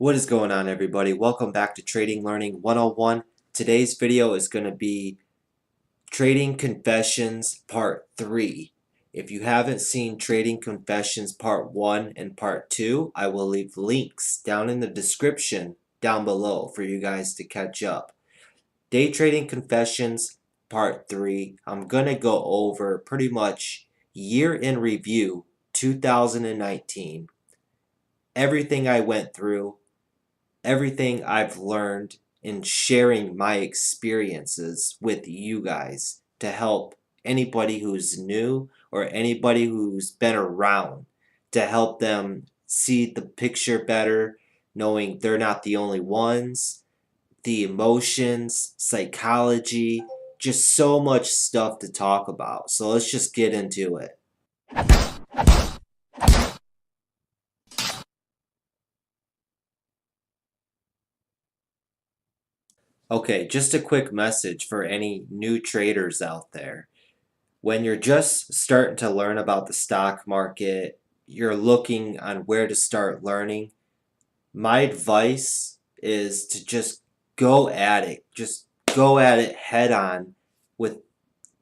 What is going on, everybody? Welcome back to Trading Learning 101. Today's video is going to be Trading Confessions Part 3. If you haven't seen Trading Confessions Part 1 and Part 2, I will leave links down in the description down below for you guys to catch up. Day Trading Confessions Part 3, I'm going to go over pretty much year in review 2019, everything I went through, everything I've learned in sharing my experiences with you guys to help anybody who's new or anybody who's been around, to help them see the picture better, knowing they're not the only ones, the emotions, psychology, just so much stuff to talk about. So let's just get into it. Okay, just a quick message for any new traders out there. When you're just starting to learn about the stock market, you're looking on where to start learning, my advice is to just go at it. Just go at it head on with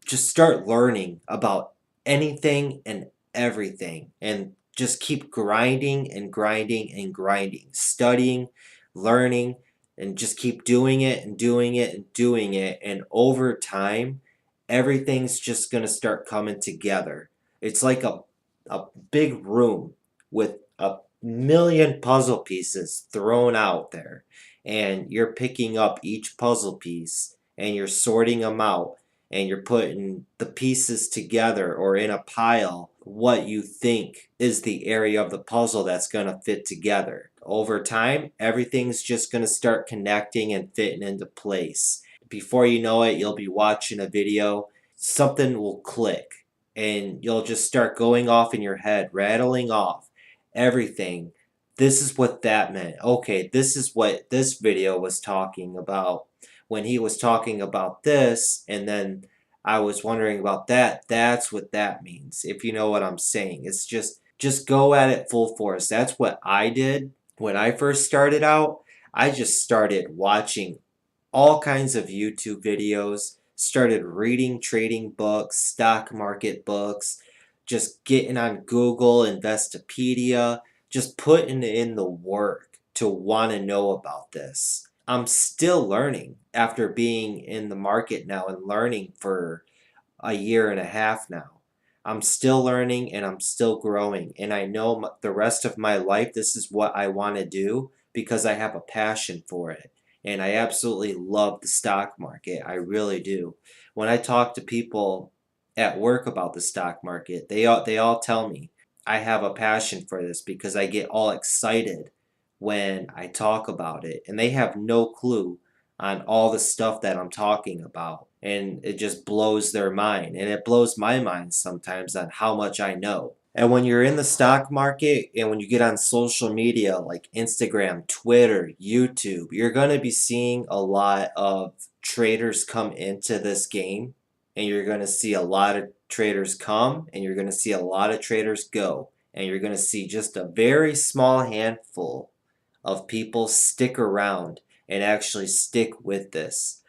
just start learning about anything and everything, and just keep grinding and grinding and grinding, studying, learning, and just keep doing it and doing it and doing it. And over time, everything's just going to start coming together. It's like a big room with a million puzzle pieces thrown out there, and you're picking up each puzzle piece and you're sorting them out, and you're putting the pieces together or in a pile what you think is the area of the puzzle that's going to fit together. Over time, everything's just going to start connecting and fitting into place. Before you know it, you'll be watching a video, something will click, and you'll just start going off in your head, rattling off everything. This is what that meant. Okay, this is what this video was talking about when he was talking about this, and then I was wondering about that. That's what that means, if you know what I'm saying. It's just go at it full force. That's what I did when I first started out. I just started watching all kinds of YouTube videos, started reading trading books, stock market books, just getting on Google, Investopedia, just putting in the work to want to know about this. I'm still learning after being in the market now and learning for a year and a half now. I'm still learning and I'm still growing, and I know the rest of my life this is what I want to do because I have a passion for it. And I absolutely love the stock market. I really do. When I talk to people at work about the stock market, they all tell me I have a passion for this because I get all excited when I talk about it, and they have no clue on all the stuff that I'm talking about, and it just blows their mind, and it blows my mind sometimes on how much I know. And when you're in the stock market and when you get on social media like Instagram, Twitter, YouTube, you're going to be seeing a lot of traders come into this game, and you're going to see a lot of traders come, and you're going to see a lot of traders go, and you're going to see just a very small handful of people stick around and actually stick with this,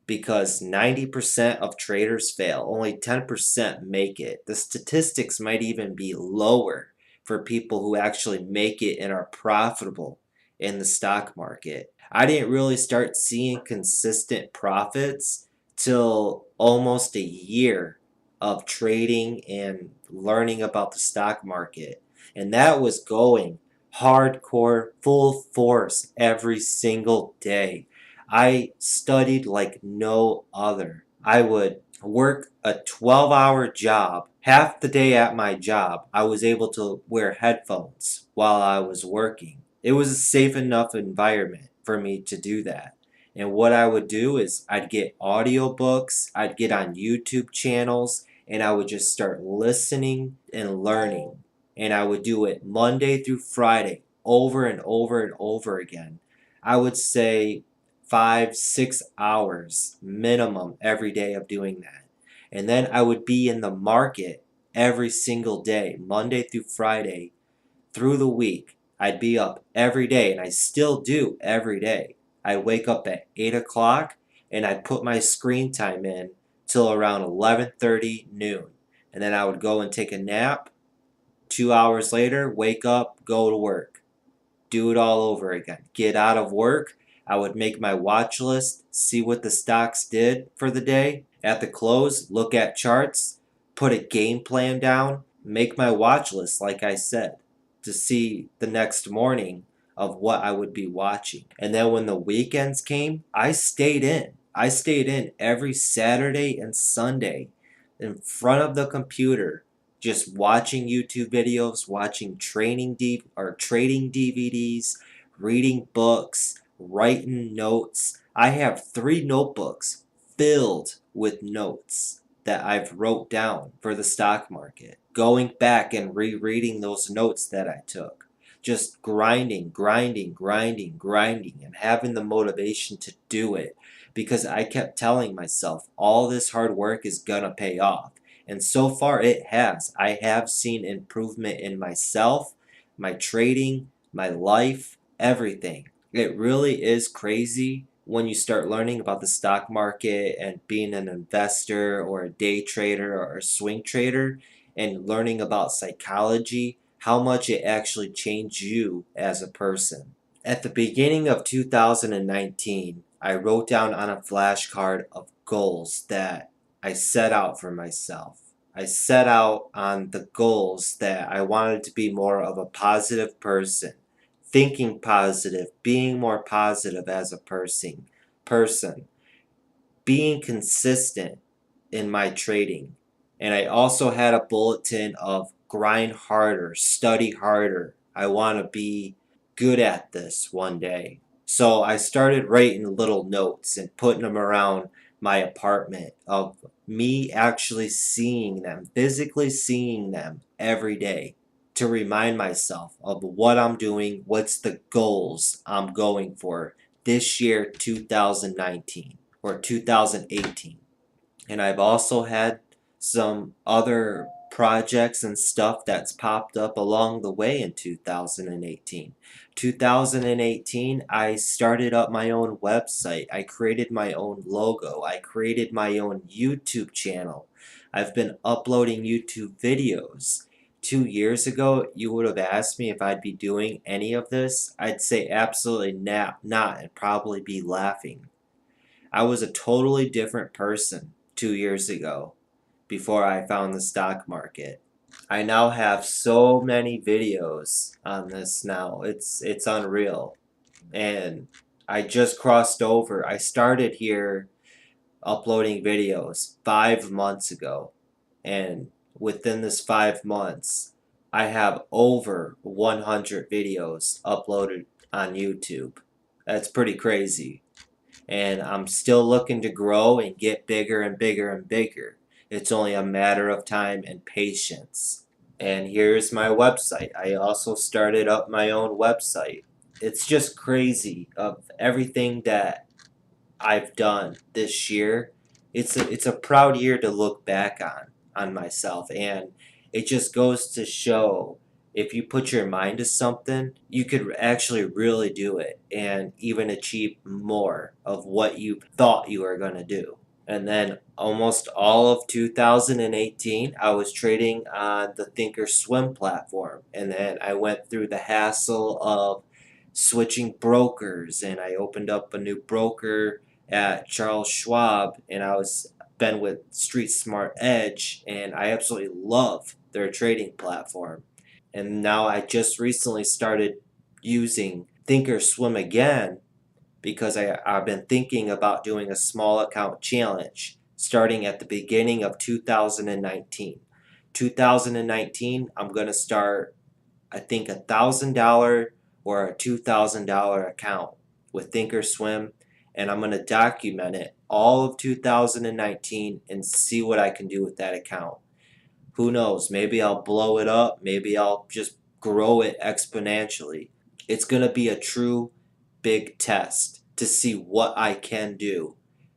because 90% of traders fail, only 10% make it. The statistics might even be lower for people who actually make it and are profitable in the stock market. I didn't really start seeing consistent profits till almost a year of trading and learning about the stock market, and that was going hardcore, full force every single day. I studied like no other. I would work a 12-hour job. Half the day at my job, I was able to wear headphones while I was working. It was a safe enough environment for me to do that. And what I would do is I'd get audiobooks, I'd get on YouTube channels, and I would just start listening and learning. And I would do it Monday through Friday over and over and over again. I would say 5-6 hours minimum every day of doing that. And then I would be in the market every single day, Monday through Friday, through the week, I'd be up every day, and I still do every day. I wake up at 8 o'clock, and I'd put my screen time in till around 11:30 noon. And then I would go and take a nap. 2 hours later, wake up, go to work. Do it all over again. Get out of work. I would make my watch list, see what the stocks did for the day. At the close, look at charts, put a game plan down, make my watch list, like I said, to see the next morning of what I would be watching. And then when the weekends came, I stayed in. I stayed in every Saturday and Sunday in front of the computer, just watching YouTube videos, watching trading DVDs, reading books, writing notes. I have 3 notebooks filled with notes that I've wrote down for the stock market. Going back and rereading those notes that I took. Just grinding, and having the motivation to do it because I kept telling myself all this hard work is gonna pay off. And so far it has. I have seen improvement in myself, my trading, my life, everything. It really is crazy when you start learning about the stock market and being an investor or a day trader or a swing trader and learning about psychology, how much it actually changed you as a person. At the beginning of 2019, I wrote down on a flashcard of goals that I set out for myself. I set out on the goals that I wanted to be more of a positive person, thinking positive, being more positive as a person, being consistent in my trading. And I also had a bulletin of grind harder, study harder. I want to be good at this one day. So I started writing little notes and putting them around my apartment of me actually seeing them, physically seeing them every day to remind myself of what I'm doing, what's the goals I'm going for this year, 2019 or 2018. And I've also had some other projects and stuff that's popped up along the way in 2018. 2018, I started up my own website. I created my own logo. I created my own YouTube channel. I've been uploading YouTube videos. 2 years ago, you would have asked me if I'd be doing any of this. I'd say absolutely not, and probably be laughing. I was a totally different person 2 years ago before I found the stock market. I now have so many videos on this now. It's unreal. And I just crossed over. I started here uploading videos 5 months ago. And within this 5 months, I have over 100 videos uploaded on YouTube. That's pretty crazy. And I'm still looking to grow and get bigger and bigger and bigger. It's only a matter of time and patience. And here's my website. I also started up my own website. It's just crazy of everything that I've done this year. It's a proud year to look back on myself, and it just goes to show if you put your mind to something, you could actually really do it and even achieve more of what you thought you were going to do. And then almost all of 2018, I was trading on the Thinkorswim platform. And then I went through the hassle of switching brokers, and I opened up a new broker at Charles Schwab, and I was been with Street Smart Edge, and I absolutely love their trading platform. And now I just recently started using Thinkorswim again because I've been thinking about doing a small account challenge starting at the beginning of 2019. 2019, I'm going to start, I think, $1,000 or a $2,000 account with Thinkorswim, and I'm going to document it all of 2019 and see what I can do with that account. Who knows? Maybe I'll blow it up. Maybe I'll just grow it exponentially. It's going to be a true big test to see what I can do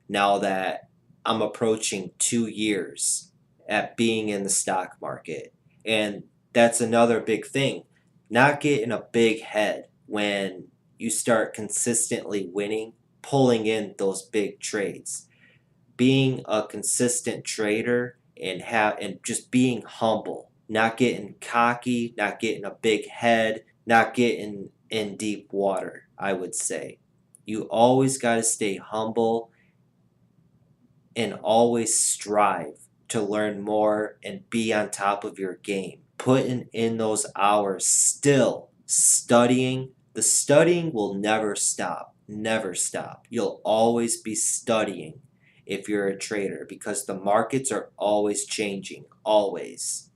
now that I'm approaching 2 years at being in the stock market. And that's another big thing. not getting a big head when you start consistently winning, pulling in those big trades. Being a consistent trader and just being humble, not getting cocky, not getting a big head, not getting in deep water, I would say. You always got to stay humble and always strive to learn more and be on top of your game. Putting in those hours, still studying. The studying will never stop. Never stop. You'll always be studying if you're a trader because the markets are always changing. Always.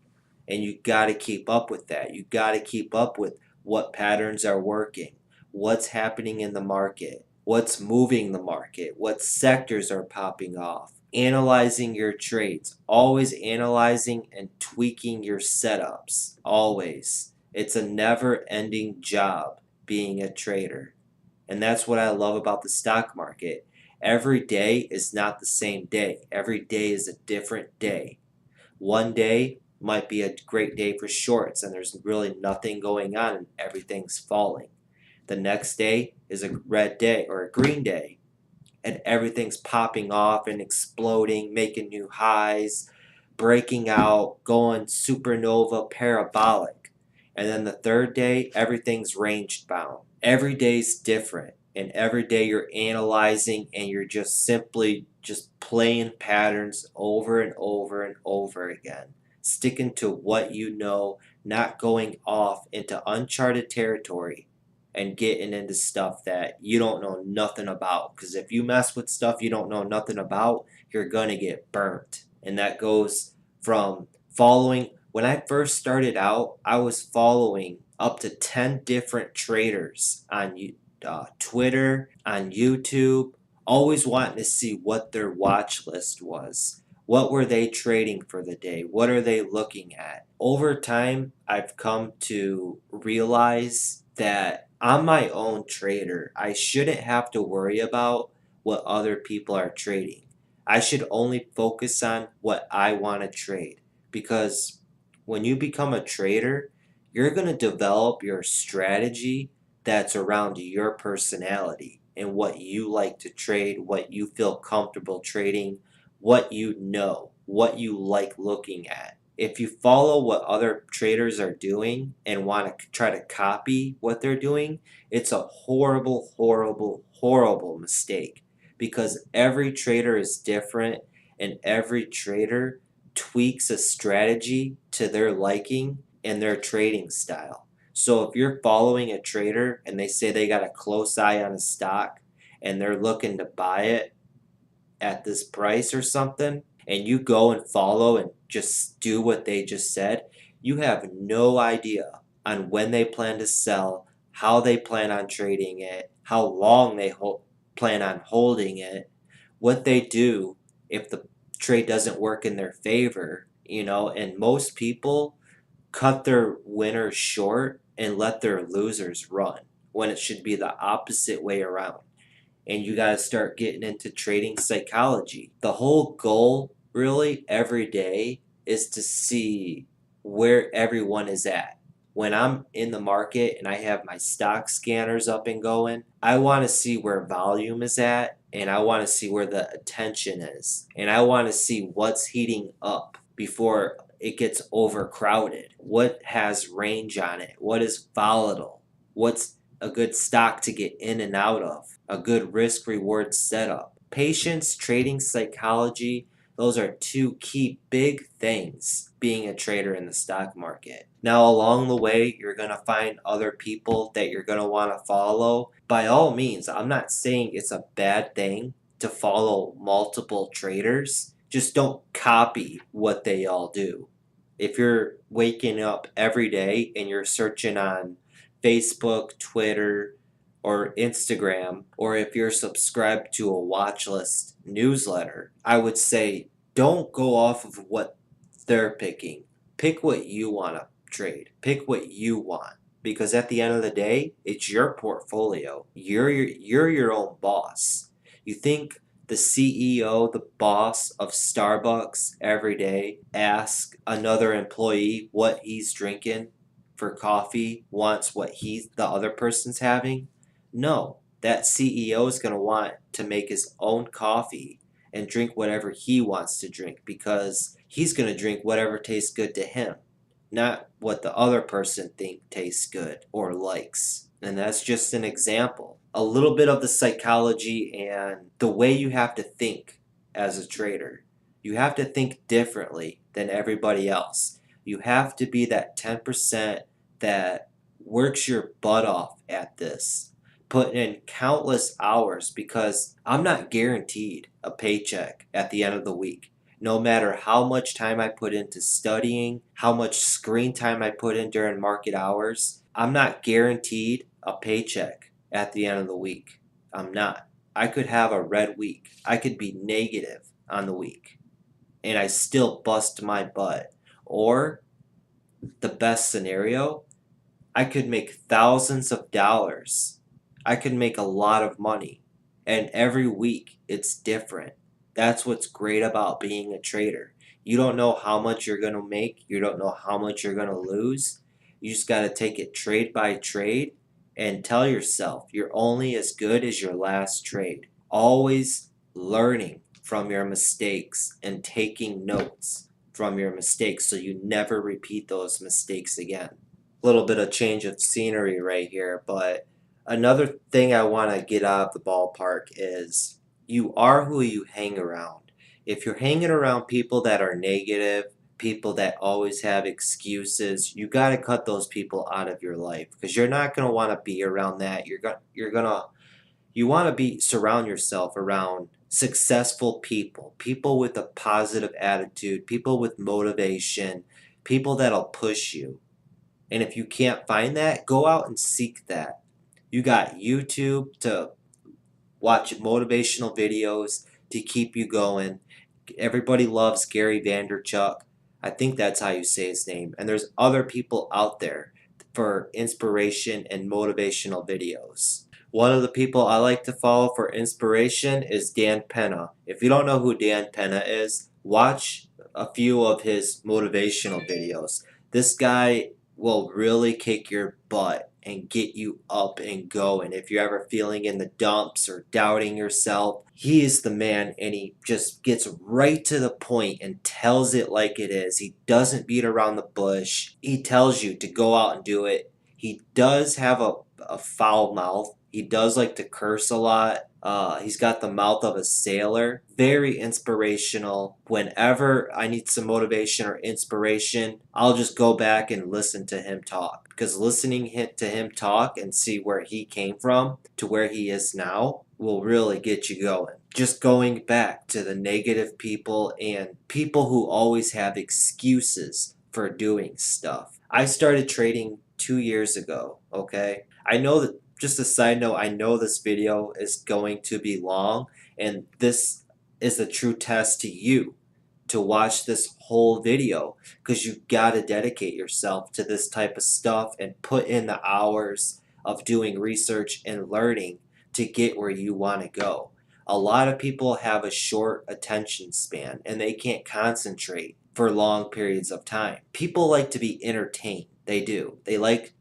And you got to keep up with that. You got to keep up with what patterns are working, what's happening in the market, what's moving the market, what sectors are popping off. Analyzing your trades, always analyzing and tweaking your setups. Always. It's a never ending job being a trader. And that's what I love about the stock market. Every day is not the same day, every day is a different day. One day might be a great day for shorts and there's really nothing going on and everything's falling. The next day is a red day or a green day and everything's popping off and exploding, making new highs, breaking out, going supernova, parabolic. And then the third day, everything's range bound. Every day's different. And every day you're analyzing and you're just simply just playing patterns over and over and over again. Sticking to what you know, not going off into uncharted territory and getting into stuff that you don't know nothing about. Because if you mess with stuff you don't know nothing about, you're going to get burnt. And that goes from following. When I first started out, I was following up to 10 different traders on Twitter, on YouTube, always wanting to see what their watch list was. What were they trading for the day? What are they looking at? Over time, I've come to realize that I'm my own trader. I shouldn't have to worry about what other people are trading. I should only focus on what I want to trade because when you become a trader, you're going to develop your strategy that's around your personality and what you like to trade, what you feel comfortable trading, what you know, what you like looking at. If you follow what other traders are doing and want to try to copy what they're doing, it's a horrible, horrible, horrible mistake because every trader is different and every trader tweaks a strategy to their liking and their trading style. So if you're following a trader and they say they got a close eye on a stock and they're looking to buy it at this price or something, and you go and follow and just do what they just said, you have no idea on when they plan to sell, how they plan on trading it, how long they plan on holding it, what they do if the trade doesn't work in their favor, and most people cut their winners short and let their losers run when it should be the opposite way around. And you got to start getting into trading psychology. The whole goal, really, every day is to see where everyone is at. When I'm in the market and I have my stock scanners up and going, I want to see where volume is at and I want to see where the attention is. And I want to see what's heating up before it gets overcrowded. What has range on it? What is volatile? What's a good stock to get in and out of? A good risk reward setup. Patience, trading psychology, those are two key big things being a trader in the stock market. Now, along the way, you're going to find other people that you're going to want to follow. By all means, I'm not saying it's a bad thing to follow multiple traders. Just don't copy what they all do. If you're waking up every day and you're searching on Facebook, Twitter, or Instagram, or if you're subscribed to a watch list newsletter, I would say don't go off of what they're picking. Pick what you want to trade. Pick what you want. Because at the end of the day, it's your portfolio. You're your own boss. You think the CEO, the boss of Starbucks every day asks another employee what he's drinking for coffee wants what the other person's having? No, that CEO is going to want to make his own coffee and drink whatever he wants to drink because he's going to drink whatever tastes good to him, not what the other person think tastes good or likes. And that's just an example. A little bit of the psychology and the way you have to think as a trader. You have to think differently than everybody else. You have to be that 10% that works your butt off at this, putting in countless hours, because I'm not guaranteed a paycheck at the end of the week. No matter how much time I put into studying, how much screen time I put in during market hours, I'm not guaranteed a paycheck at the end of the week. I'm not. I could have a red week. I could be negative on the week and I still bust my butt. Or the best scenario, I could make thousands of dollars. I could make a lot of money. And every week it's different. That's what's great about being a trader. You don't know how much you're going to make. You don't know how much you're going to lose. You just got to take it trade by trade and tell yourself you're only as good as your last trade. Always learning from your mistakes and taking notes from your mistakes so you never repeat those mistakes again. Little bit of change of scenery right here, but another thing I want to get out of the ballpark is you are who you hang around. If you're hanging around people that are negative, people that always have excuses, you got to cut those people out of your life because you're not going to want to be around that. You want to be surround yourself around successful people, people with a positive attitude, people with motivation, people that'll push you. And if you can't find that, go out and seek that. You got YouTube to watch motivational videos to keep you going. Everybody loves Gary Vaynerchuk. I think that's how you say his name. And there's other people out there for inspiration and motivational videos. One of the people I like to follow for inspiration is Dan Penna. If you don't know who Dan Penna is, watch a few of his motivational videos. This guy will really kick your butt and get you up and going. If you're ever feeling in the dumps or doubting yourself, he is the man, and he just gets right to the point and tells it like it is. He doesn't beat around the bush. He tells you to go out and do it. He does have a foul mouth. He does like to curse a lot. He's got the mouth of a sailor. Very inspirational. Whenever I need some motivation or inspiration, I'll just go back and listen to him talk. Because listening to him talk and see where he came from to where he is now will really get you going. Just going back to the negative people and people who always have excuses for doing stuff. I started trading 2 years ago, okay? I know that, just a side note, I know this video is going to be long, and this is a true test to you to watch this whole video because you got to dedicate yourself to this type of stuff and put in the hours of doing research and learning to get where you want to go. A lot of people have a short attention span and they can't concentrate for long periods of time. People like to be entertained. They do.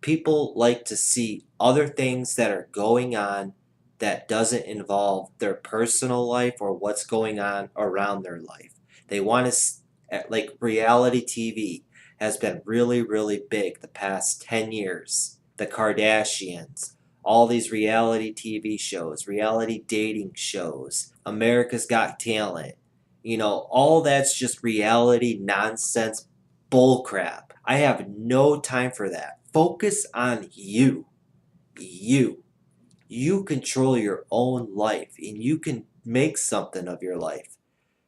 People like to see other things that are going on that doesn't involve their personal life or what's going on around their life. They want to, like, reality TV has been really, really big the past 10 years. The Kardashians, all these reality TV shows, reality dating shows, America's Got Talent. You know, all that's just reality nonsense bullcrap. I have no time for that. Focus on you. You. You control your own life and you can make something of your life.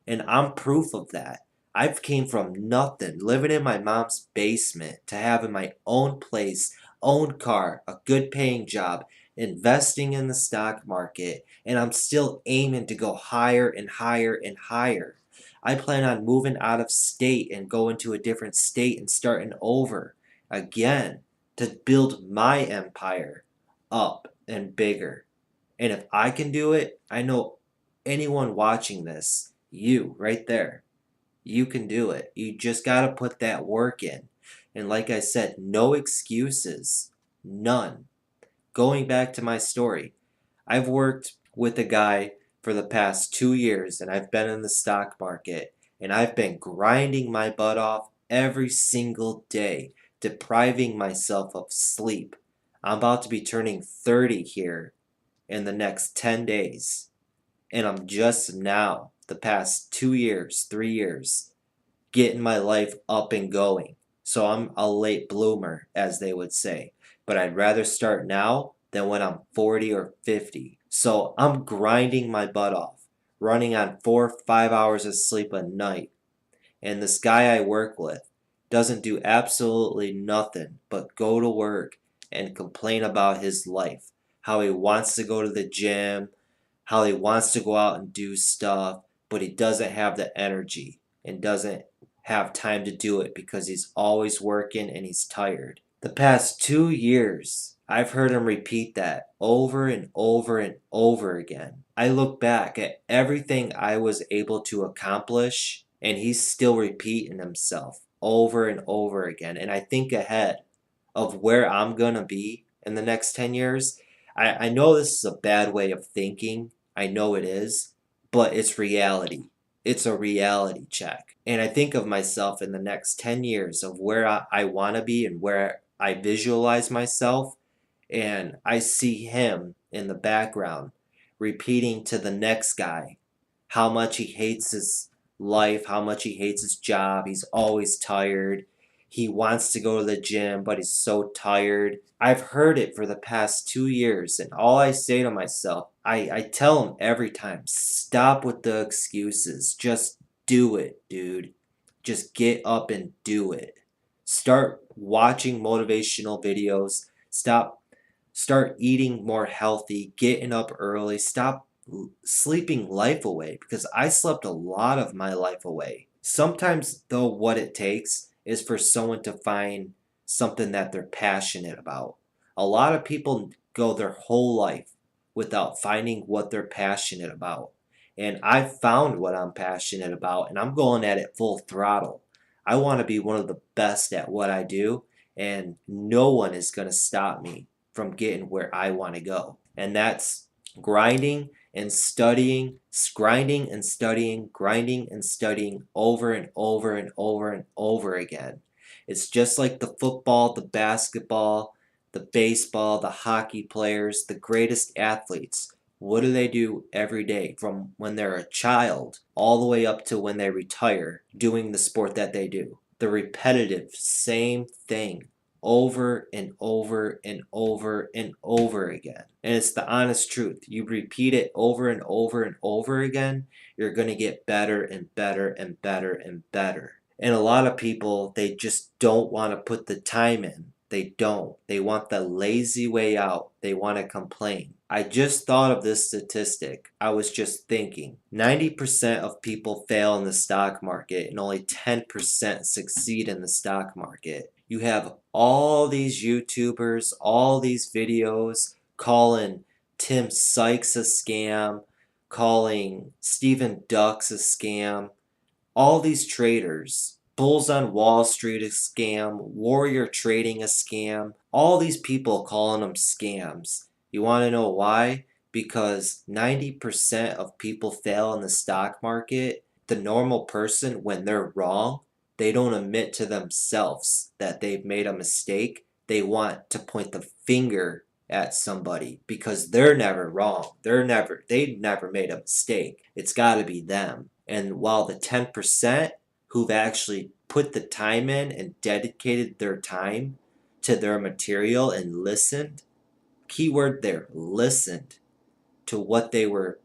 And I'm proof of that. I've came from nothing, living in my mom's basement, to having my own place, own car, a good paying job, investing in the stock market, and I'm still aiming to go higher and higher and higher. I plan on moving out of state and going to a different state and starting over again to build my empire up and bigger. And if I can do it, I know anyone watching this, you right there, you can do it. You just got to put that work in. And like I said, no excuses. None. Going back to my story, I've worked with a guy for the past 2 years and I've been in the stock market and I've been grinding my butt off every single day, depriving myself of sleep. I'm about to be turning 30 here in the next 10 days. And I'm just now, the past 2 years, 3 years, getting my life up and going. So I'm a late bloomer, as they would say. But I'd rather start now than when I'm 40 or 50. So I'm grinding my butt off, running on 4 or 5 hours of sleep a night. And this guy I work with doesn't do absolutely nothing but go to work and complain about his life. How he wants to go to the gym, how he wants to go out and do stuff, but he doesn't have the energy and doesn't have time to do it because he's always working and he's tired. The past 2 years, I've heard him repeat that over and over and over again. I look back at everything I was able to accomplish, and he's still repeating himself over and over again. And I think ahead of where I'm going to be in the next 10 years. I know this is a bad way of thinking. I know it is, but it's reality. It's a reality check. And I think of myself in the next 10 years of where I want to be and where I visualize myself. And I see him in the background repeating to the next guy how much he hates his life, how much he hates his job. He's always tired. He wants to go to the gym, but he's so tired. I've heard it for the past 2 years, and all I say to myself, I tell him every time, stop with the excuses. Just do it, dude. Just get up and do it. Start watching motivational videos. Start eating more healthy, getting up early. Stop sleeping life away because I slept a lot of my life away. Sometimes, though, what it takes is for someone to find something that they're passionate about. A lot of people go their whole life without finding what they're passionate about. And I've found what I'm passionate about, and I'm going at it full throttle. I want to be one of the best at what I do, and no one is going to stop me from getting where I want to go. And that's grinding and studying, grinding and studying, grinding and studying over and over and over and over again. It's just like the football, the basketball, the baseball, the hockey players, the greatest athletes. What do they do every day from when they're a child all the way up to when they retire doing the sport that they do? The repetitive same thing over and over and over and over again. And it's the honest truth. You repeat it over and over and over again, you're going to get better and better and better and better. And a lot of people, they just don't want to put the time in. They don't. They want the lazy way out. They want to complain. I just thought of this statistic. I was just thinking 90% of people fail in the stock market and only 10% succeed in the stock market. You have all these YouTubers, all these videos calling Tim Sykes a scam, calling Stephen Ducks a scam, all these traders, Bulls on Wall Street a scam, Warrior Trading a scam, all these people calling them scams. You want to know why? Because 90% of people fail in the stock market. The normal person, when they're wrong, they don't admit to themselves that they've made a mistake. They want to point the finger at somebody because they're never wrong. They've never made a mistake. It's got to be them. And while the 10% who've actually put the time in and dedicated their time to their material and listened, keyword there, listened to what they were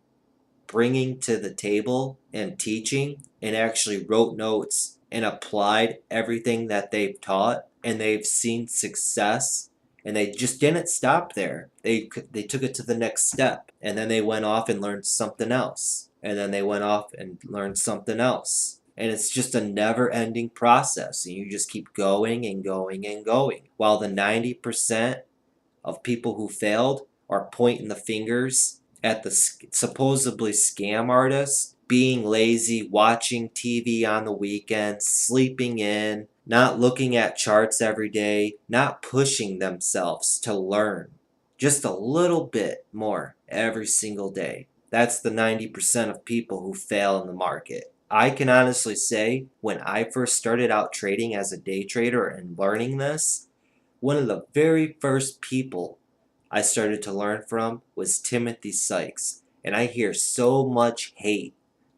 bringing to the table and teaching, and actually wrote notes and applied everything that they've taught, and they've seen success, and they just didn't stop there. They took it to the next step, and then they went off and learned something else, and then they went off and learned something else. And it's just a never-ending process, and you just keep going and going and going. While the 90% of people who failed are pointing the fingers at the supposedly scam artists, being lazy, watching TV on the weekends, sleeping in, not looking at charts every day, not pushing themselves to learn just a little bit more every single day. That's the 90% of people who fail in the market. I can honestly say when I first started out trading as a day trader and learning this, one of the very first people I started to learn from was Timothy Sykes. And I hear so much hate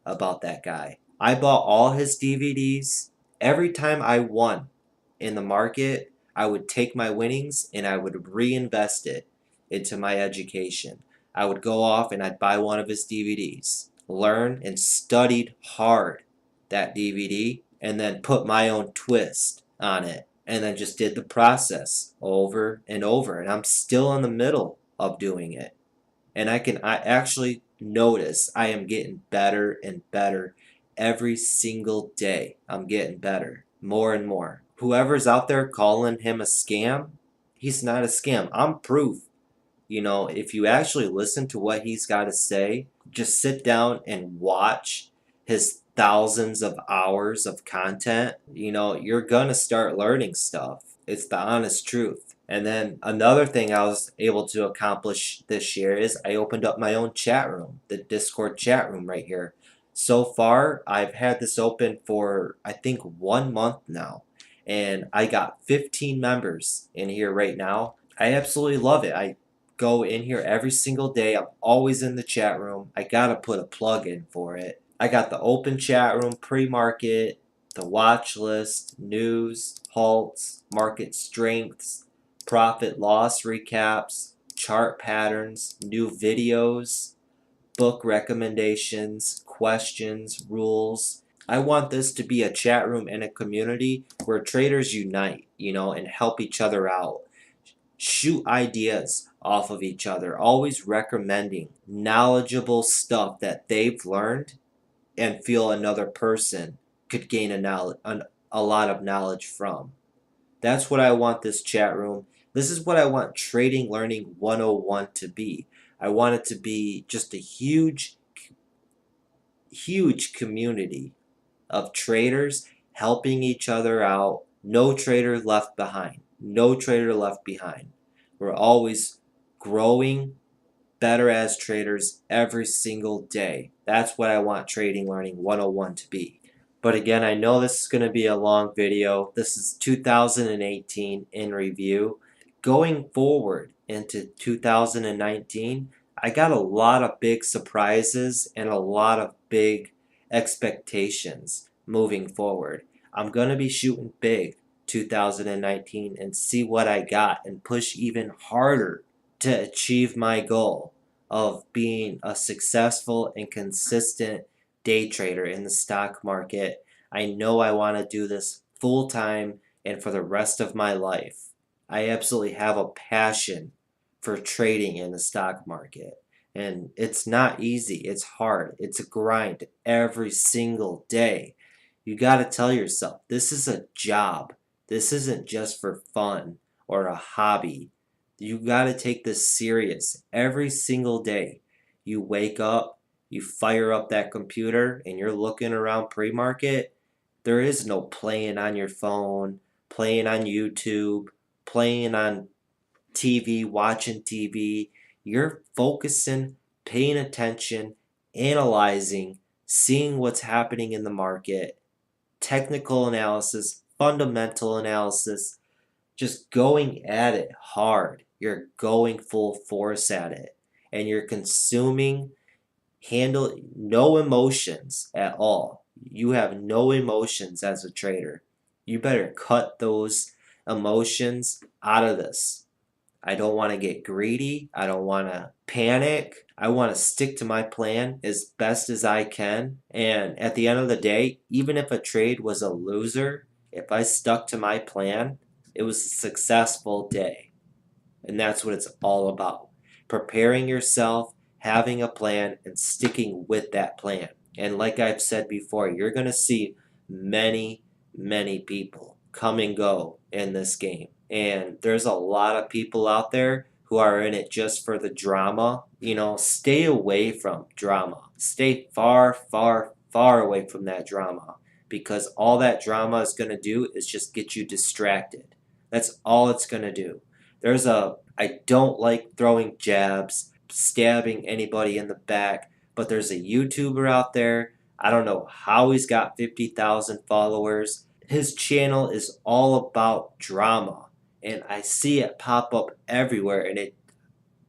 about that guy. I bought all his DVDs. Every time I won in the market, I would take my winnings and I would reinvest it into my education. I would go off and I'd buy one of his DVDs, learn and studied hard that DVD, and then put my own twist on it. And then just did the process over and over. And I'm still in the middle of doing it. And I actually notice I am getting better and better every single day. I'm getting better more and more. Whoever's out there calling him a scam, he's not a scam. I'm proof. You know, if you actually listen to what he's got to say, just sit down and watch his thousands of hours of content, you know, you're gonna start learning stuff. It's the honest truth. And then another thing I was able to accomplish this year is I opened up my own chat room, the Discord chat room right here. So far, I've had this open for I think 1 month now, and I got 15 members in here right now. I absolutely love it. I go in here every single day. I'm always in the chat room. I gotta put a plug in for it. I got the open chat room, pre-market, the watch list, news, halts, market strengths, profit loss recaps, chart patterns, new videos, book recommendations, questions, rules. I want this to be a chat room and a community where traders unite, you know, and help each other out, shoot ideas off of each other, always recommending knowledgeable stuff that they've learned and feel another person could gain a lot of knowledge from. That's what I want this chat room. This is what I want Trading Learning 101 to be. I want it to be just a huge, huge community of traders helping each other out. No trader left behind. No trader left behind. We're always growing better as traders every single day. That's what I want Trading Learning 101 to be. But again, I know this is going to be a long video. This is 2018 in review. Going forward into 2019, I got a lot of big surprises and a lot of big expectations moving forward. I'm going to be shooting big 2019 and see what I got and push even harder to achieve my goal of being a successful and consistent day trader in the stock market. I know I want to do this full time and for the rest of my life. I absolutely have a passion for trading in the stock market. And it's not easy. It's hard. It's a grind every single day. You got to tell yourself, this is a job. This isn't just for fun or a hobby. You got to take this serious every single day. You wake up, you fire up that computer, and you're looking around pre-market. There is no playing on your phone, playing on YouTube, playing on TV, watching TV. You're focusing, paying attention, analyzing, seeing what's happening in the market, technical analysis, fundamental analysis, just going at it hard. You're going full force at it. And you're consuming, no emotions at all. You have no emotions as a trader. You better cut those emotions out of this. I don't want to get greedy. I don't want to panic. I want to stick to my plan as best as I can. And at the end of the day, even if a trade was a loser, if I stuck to my plan, it was a successful day. And that's what it's all about. Preparing yourself, having a plan, and sticking with that plan. And like I've said before, you're going to see many, many people come and go in this game. And there's a lot of people out there who are in it just for the drama. You know, stay away from drama. Stay far, far, far away from that drama. because all that drama is going to do is just get you distracted. That's all it's going to do. I don't like throwing jabs, stabbing anybody in the back, but there's a YouTuber out there. I don't know how he's got 50,000 followers. His channel is all about drama, and I see it pop up everywhere, and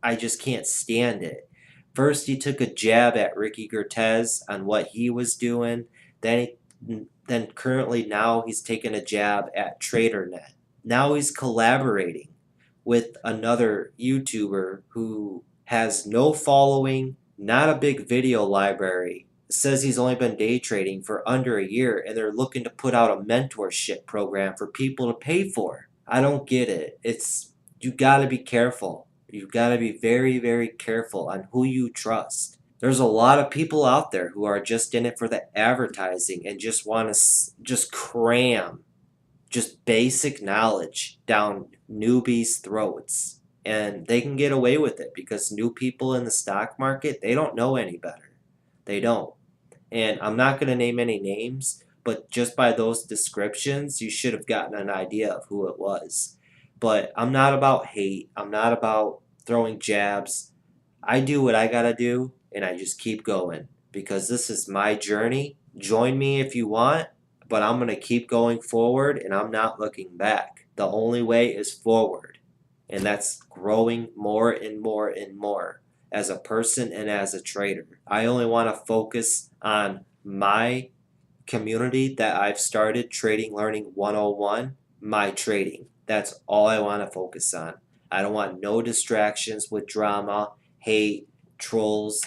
I just can't stand it. First, he took a jab at Ricky Gervais on what he was doing. Then currently now he's taking a jab at TraderNet. Now he's collaborating with another YouTuber who has no following, not a big video library, says he's only been day trading for under a year, and they're looking to put out a mentorship program for people to pay for. I don't get it. You got to be careful. You got to be very, very careful on who you trust. There's a lot of people out there who are just in it for the advertising and just want to just cram just basic knowledge down newbies' throats. And they can get away with it because new people in the stock market, they don't know any better. They don't. And I'm not going to name any names, but just by those descriptions, you should have gotten an idea of who it was. But I'm not about hate. I'm not about throwing jabs. I do what I got to do, and I just keep going because this is my journey. Join me if you want, but I'm going to keep going forward, and I'm not looking back. The only way is forward, and that's growing more and more and more as a person and as a trader. I only want to focus on my community that I've started, Trading Learning 101, my trading. That's all I want to focus on. I don't want no distractions with drama, hate, trolls.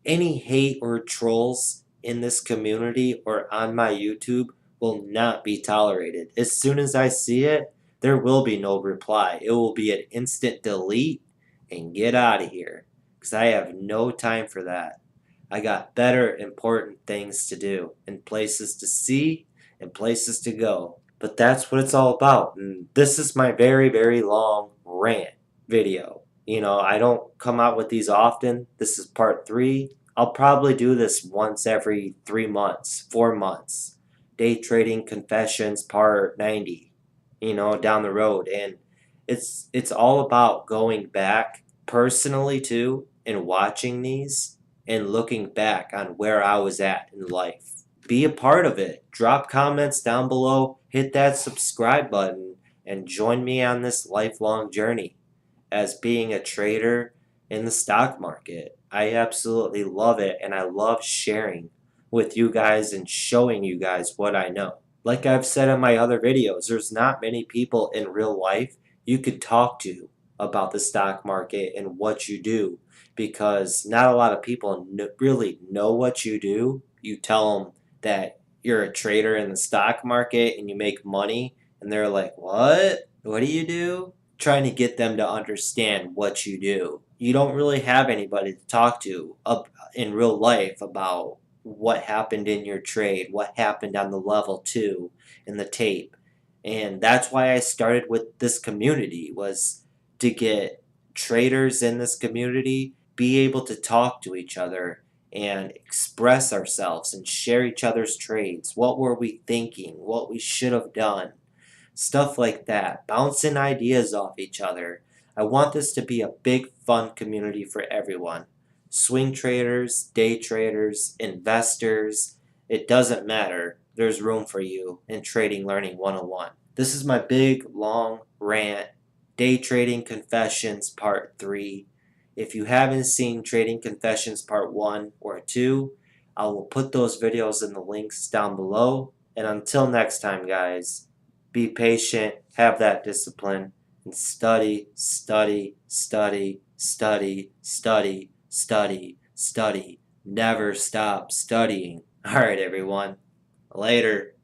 Any hate or trolls in this community or on my YouTube will not be tolerated. As soon as I see it, there will be no reply. It will be an instant delete and get out of here because I have no time for that. I got better important things to do and places to see and places to go. But that's what it's all about. And this is my very, very long rant video. I don't come out with these often. This is part 3. I'll probably do this once every 3 months, 4 months. Day Trading Confessions part 90, down the road. And it's all about going back personally too and watching these and looking back on where I was at in life. Be a part of it. Drop comments down below, hit that subscribe button, and join me on this lifelong journey as being a trader in the stock market. I absolutely love it, and I love sharing with you guys and showing you guys what I know. Like I've said in my other videos, there's not many people in real life you could talk to about the stock market and what you do, because not a lot of people really know what you do. You tell them that you're a trader in the stock market and you make money, and they're like, what? What do you do? Trying to get them to understand what you do. You don't really have anybody to talk to in real life about what happened in your trade, what happened on the level 2 in the tape. And that's why I started with this community, was to get traders in this community be able to talk to each other and express ourselves and share each other's trades. What were we thinking? What we should have done? Stuff like that. Bouncing ideas off each other. I want this to be a big, fun community for everyone. Swing traders, day traders, investors. It doesn't matter. There's room for you in Trading Learning 101. This is my big, long rant. Day Trading Confessions Part 3. If you haven't seen Trading Confessions Part 1 or 2, I will put those videos in the links down below. And until next time, guys, be patient, have that discipline, and study, study, study, study, study, study, study. Never stop studying. All right, everyone. Later.